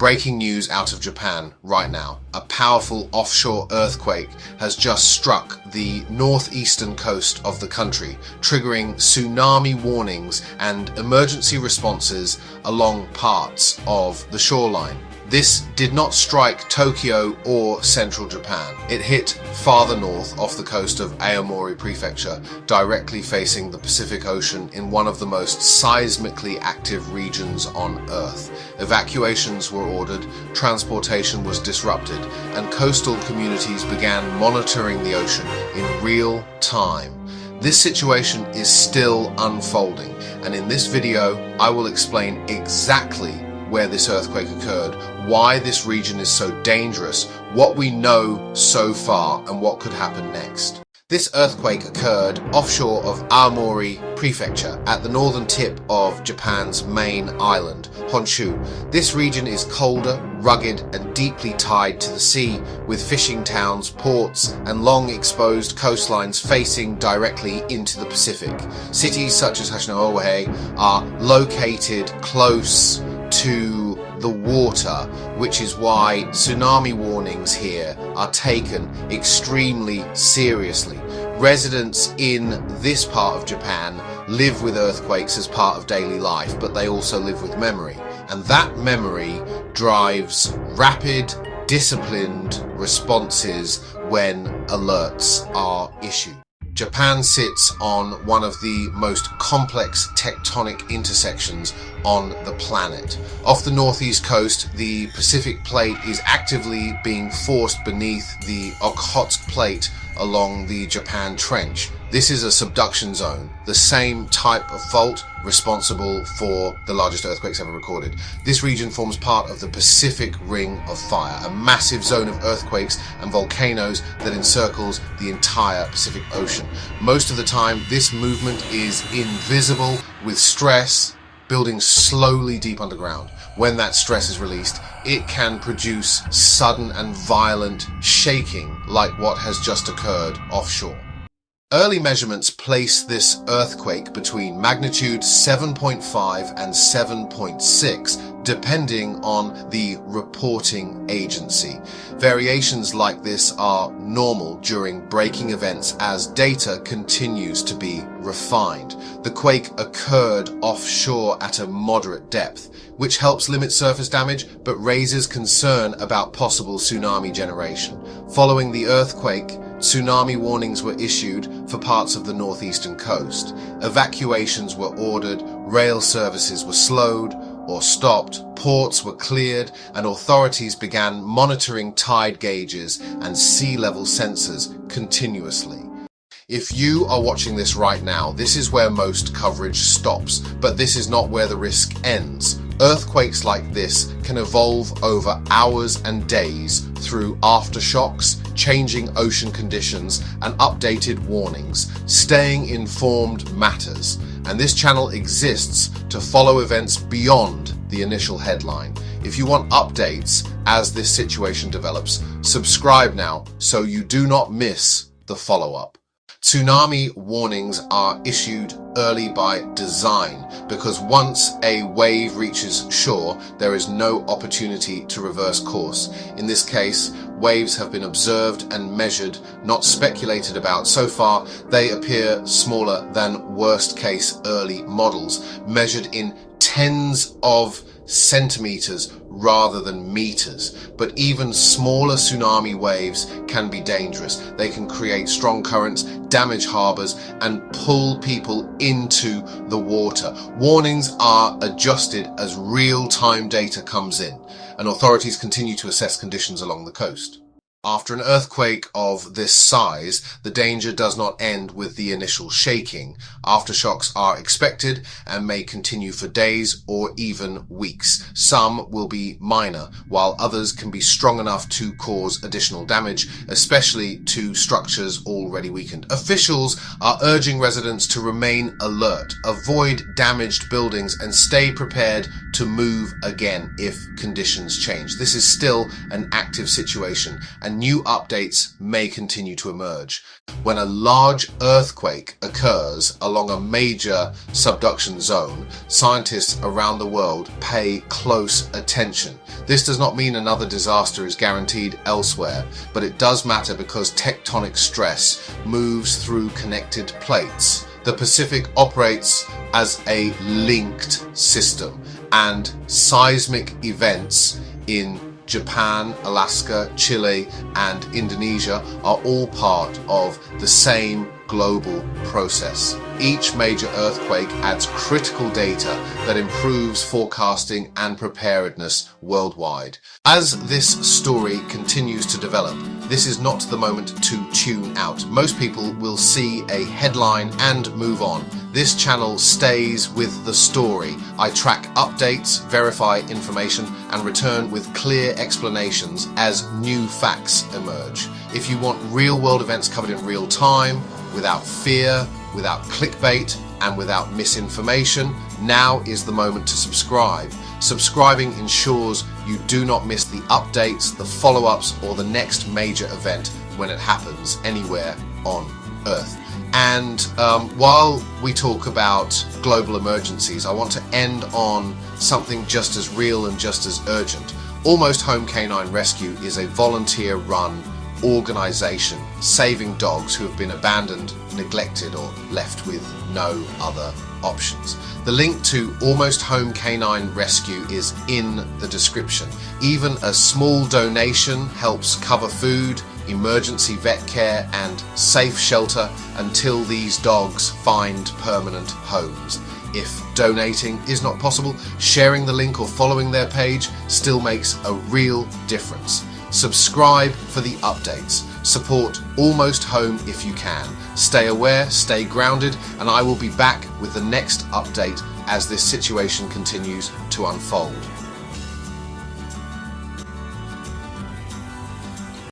Breaking news out of Japan right now. A powerful offshore earthquake has just struck the northeastern coast of the country, triggering tsunami warnings and emergency responses along parts of the shoreline. This did not strike Tokyo or central Japan. It hit farther north off the coast of Aomori Prefecture, directly facing the Pacific Ocean in one of the most seismically active regions on Earth. Evacuations were ordered, transportation was disrupted, and coastal communities began monitoring the ocean in real time. This situation is still unfolding, and in this video I will explain exactly where this earthquake occurred, why this region is so dangerous, what we know so far, and what could happen next. This earthquake occurred offshore of Aomori Prefecture at the northern tip of Japan's main island, Honshu. This region is colder, rugged, and deeply tied to the sea, with fishing towns, ports, and long exposed coastlines facing directly into the Pacific. Cities such as Hashinohe are located close to the water, which is why tsunami warnings here are taken extremely seriously. Residents in this part of Japan live with earthquakes as part of daily life, but they also live with memory. And that memory drives rapid, disciplined responses when alerts are issued. Japan sits on one of the most complex tectonic intersections on the planet. Off the northeast coast, the Pacific Plate is actively being forced beneath the Okhotsk Plate along the Japan Trench. This is a subduction zone, the same type of fault responsible for the largest earthquakes ever recorded. This region forms part of the Pacific Ring of Fire, a massive zone of earthquakes and volcanoes that encircles the entire Pacific Ocean. Most of the time, this movement is invisible, with stress building slowly deep underground. When that stress is released, it can produce sudden and violent shaking like what has just occurred offshore. Early measurements place this earthquake between magnitude 7.5 and 7.6, depending on the reporting agency. Variations like this are normal during breaking events as data continues to be refined. The quake occurred offshore at a moderate depth, which helps limit surface damage but raises concern about possible tsunami generation. Following the earthquake, tsunami warnings were issued for parts of the northeastern coast. Evacuations were ordered, rail services were slowed or stopped, ports were cleared, and authorities began monitoring tide gauges and sea level sensors continuously. If you are watching this right now, this is where most coverage stops, but this is not where the risk ends. Earthquakes like this can evolve over hours and days through aftershocks, changing ocean conditions, and updated warnings. Staying informed matters, and this channel exists to follow events beyond the initial headline. If you want updates as this situation develops, subscribe now so you do not miss the follow-up. Tsunami warnings are issued early by design because once a wave reaches shore, there is no opportunity to reverse course. In this case, waves have been observed and measured, not speculated about. So far, they appear smaller than worst-case early models, measured in tens of centimeters rather than meters. But even smaller tsunami waves can be dangerous. They can create strong currents, damage harbors, and pull people into the water. Warnings are adjusted as real-time data comes in, and authorities continue to assess conditions along the coast. After an earthquake of this size, the danger does not end with the initial shaking. Aftershocks are expected and may continue for days or even weeks. Some will be minor, while others can be strong enough to cause additional damage, especially to structures already weakened. Officials are urging residents to remain alert, avoid damaged buildings, and stay prepared to move again if conditions change. This is still an active situation, and and new updates may continue to emerge. When a large earthquake occurs along a major subduction zone, scientists around the world pay close attention. This does not mean another disaster is guaranteed elsewhere, but it does matter because tectonic stress moves through connected plates. The Pacific operates as a linked system, and seismic events in Japan, Alaska, Chile, and Indonesia are all part of the same global process. Each major earthquake adds critical data that improves forecasting and preparedness worldwide. As this story continues to develop, this is not the moment to tune out. Most people will see a headline and move on. This channel stays with the story. I track updates, verify information, and return with clear explanations as new facts emerge. If you want real-world events covered in real time, without fear, without clickbait, and without misinformation, now is the moment to subscribe. Subscribing ensures you do not miss the updates, the follow-ups, or the next major event when it happens anywhere on Earth. And while we talk about global emergencies, I want to end on something just as real and just as urgent. Almost Home Canine Rescue is a volunteer-run organisation saving dogs who have been abandoned, neglected, or left with no other options. The link to Almost Home Canine Rescue is in the description. Even a small donation helps cover food, emergency vet care, and safe shelter until these dogs find permanent homes. If donating is not possible, sharing the link or following their page still makes a real difference. Subscribe for the updates. Support Almost Home if you can. Stay aware, stay grounded, and I will be back with the next update as this situation continues to unfold.